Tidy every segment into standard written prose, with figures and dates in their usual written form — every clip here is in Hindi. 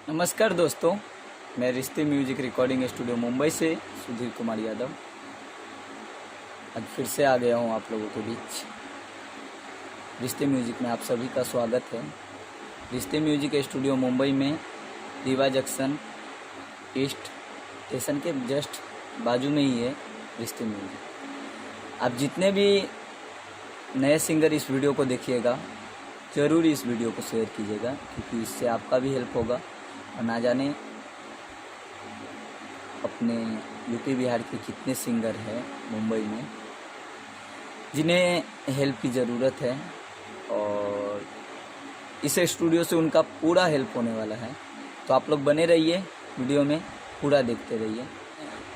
नमस्कार दोस्तों, मैं रिश्ते म्यूजिक रिकॉर्डिंग स्टूडियो मुंबई से सुधीर कुमार यादव आज फिर से आ गया हूं आप लोगों के बीच। रिश्ते म्यूजिक में आप सभी का स्वागत है। रिश्ते म्यूजिक स्टूडियो मुंबई में रीवा जंक्शन ईस्ट स्टेशन के जस्ट बाजू में ही है रिश्ते म्यूजिक। आप जितने भी नए सिंगर इस वीडियो को देखिएगा, ज़रूर इस वीडियो को शेयर कीजिएगा, क्योंकि इससे आपका भी हेल्प होगा और ना जाने अपने यूपी बिहार के कितने सिंगर हैं मुंबई में जिन्हें हेल्प की ज़रूरत है, और इस स्टूडियो से उनका पूरा हेल्प होने वाला है। तो आप लोग बने रहिए, वीडियो में पूरा देखते रहिए।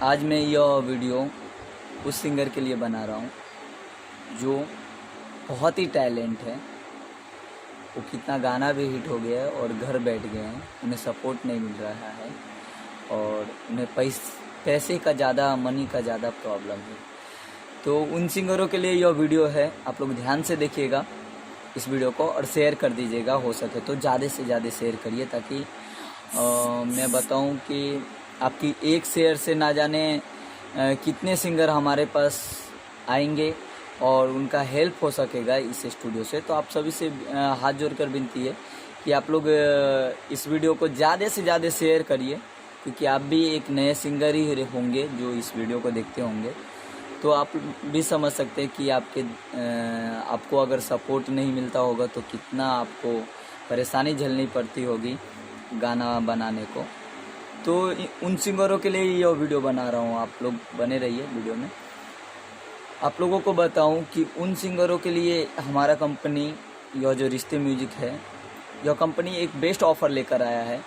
आज मैं यह वीडियो उस सिंगर के लिए बना रहा हूँ जो बहुत ही टैलेंट है। वो कितना गाना भी हिट हो गया है और घर बैठ गए हैं, उन्हें सपोर्ट नहीं मिल रहा है और उन्हें पैसे का ज़्यादा, मनी का ज़्यादा प्रॉब्लम है। तो उन सिंगरों के लिए यह वीडियो है। आप लोग ध्यान से देखिएगा इस वीडियो को और शेयर कर दीजिएगा, हो सके तो ज़्यादा से ज़्यादा शेयर करिए, ताकि मैं बताऊं कि आपकी एक शेयर से ना जाने कितने सिंगर हमारे पास आएंगे और उनका हेल्प हो सकेगा इस स्टूडियो से। तो आप सभी से हाथ जोड़कर विनती है कि आप लोग इस वीडियो को ज़्यादा से ज़्यादा शेयर करिए, क्योंकि आप भी एक नए सिंगर ही होंगे जो इस वीडियो को देखते होंगे। तो आप भी समझ सकते हैं कि आपको अगर सपोर्ट नहीं मिलता होगा तो कितना आपको परेशानी झेलनी पड़ती होगी गाना बनाने को। तो उन सिंगरों के लिए यह वीडियो बना रहा हूँ। आप लोग बने रहिए वीडियो में। आप लोगों को बताऊं कि उन सिंगरों के लिए हमारा कंपनी, यह जो रिश्ते म्यूजिक है, यह कंपनी एक बेस्ट ऑफ़र लेकर आया है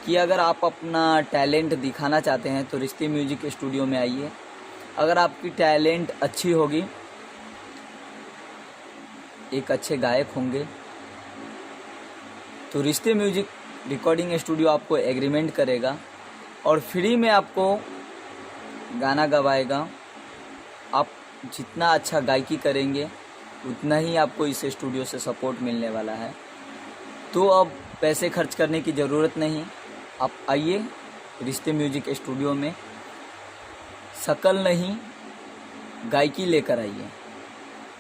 कि अगर आप अपना टैलेंट दिखाना चाहते हैं तो रिश्ते म्यूजिक स्टूडियो में आइए। अगर आपकी टैलेंट अच्छी होगी, एक अच्छे गायक होंगे, तो रिश्ते म्यूजिक रिकॉर्डिंग स्टूडियो आपको एग्रीमेंट करेगा और फ्री में आपको गाना गवाएगा। आप जितना अच्छा गायकी करेंगे उतना ही आपको इस स्टूडियो से सपोर्ट मिलने वाला है। तो अब पैसे खर्च करने की ज़रूरत नहीं, आप आइए रिश्ते म्यूजिक स्टूडियो में, शकल नहीं गायकी लेकर आइए।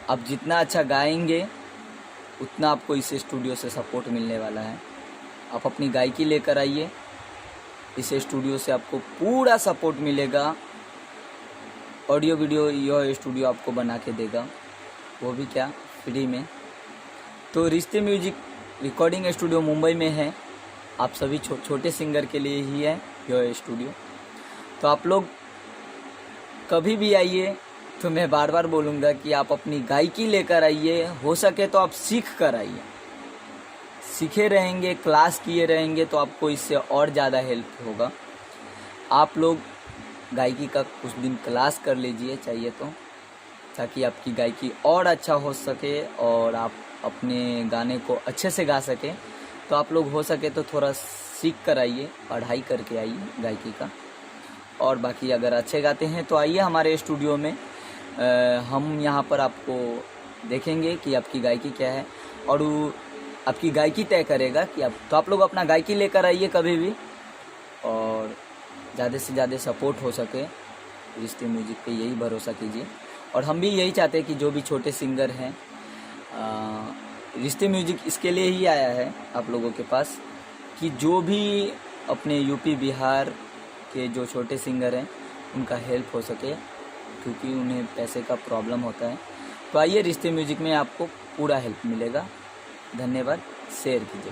आप जितना अच्छा गाएंगे उतना आपको इस स्टूडियो से सपोर्ट मिलने वाला है। आप अपनी गायकी लेकर आइए, इस स्टूडियो से आपको पूरा सपोर्ट मिलेगा। ऑडियो वीडियो यह स्टूडियो आपको बना के देगा, वो भी क्या, फ्री में। तो रिश्ते म्यूजिक रिकॉर्डिंग स्टूडियो मुंबई में है। आप सभी छोटे सिंगर के लिए ही है यह स्टूडियो। तो आप लोग कभी भी आइए, तो मैं बार बार बोलूँगा कि आप अपनी गायकी लेकर आइए। हो सके तो आप सीख कर आइए। सीखे रहेंगे, क्लास किए रहेंगे तो आपको इससे और ज़्यादा हेल्प होगा। आप लोग गायकी का कुछ दिन क्लास कर लीजिए चाहिए तो, ताकि आपकी गायकी और अच्छा हो सके और आप अपने गाने को अच्छे से गा सकें। तो आप लोग हो सके तो थोड़ा सीख कर आइए, पढ़ाई करके आइए गायकी का। और बाकी अगर अच्छे गाते हैं तो आइए हमारे स्टूडियो में। हम यहाँ पर आपको देखेंगे कि आपकी गायकी क्या है और वो आपकी गायकी तय करेगा कि आप लोग अपना गायकी लेकर आइए कभी भी, और ज़्यादा से ज़्यादा सपोर्ट हो सके रिश्ते म्यूजिक पे, यही भरोसा कीजिए। और हम भी यही चाहते हैं कि जो भी छोटे सिंगर हैं, रिश्ते म्यूजिक इसके लिए ही आया है आप लोगों के पास कि जो भी अपने यूपी बिहार के जो छोटे सिंगर हैं उनका हेल्प हो सके, क्योंकि उन्हें पैसे का प्रॉब्लम होता है। तो आइए रिश्ते म्यूजिक में आपको पूरा हेल्प मिलेगा। धन्यवाद, शेयर कीजिए।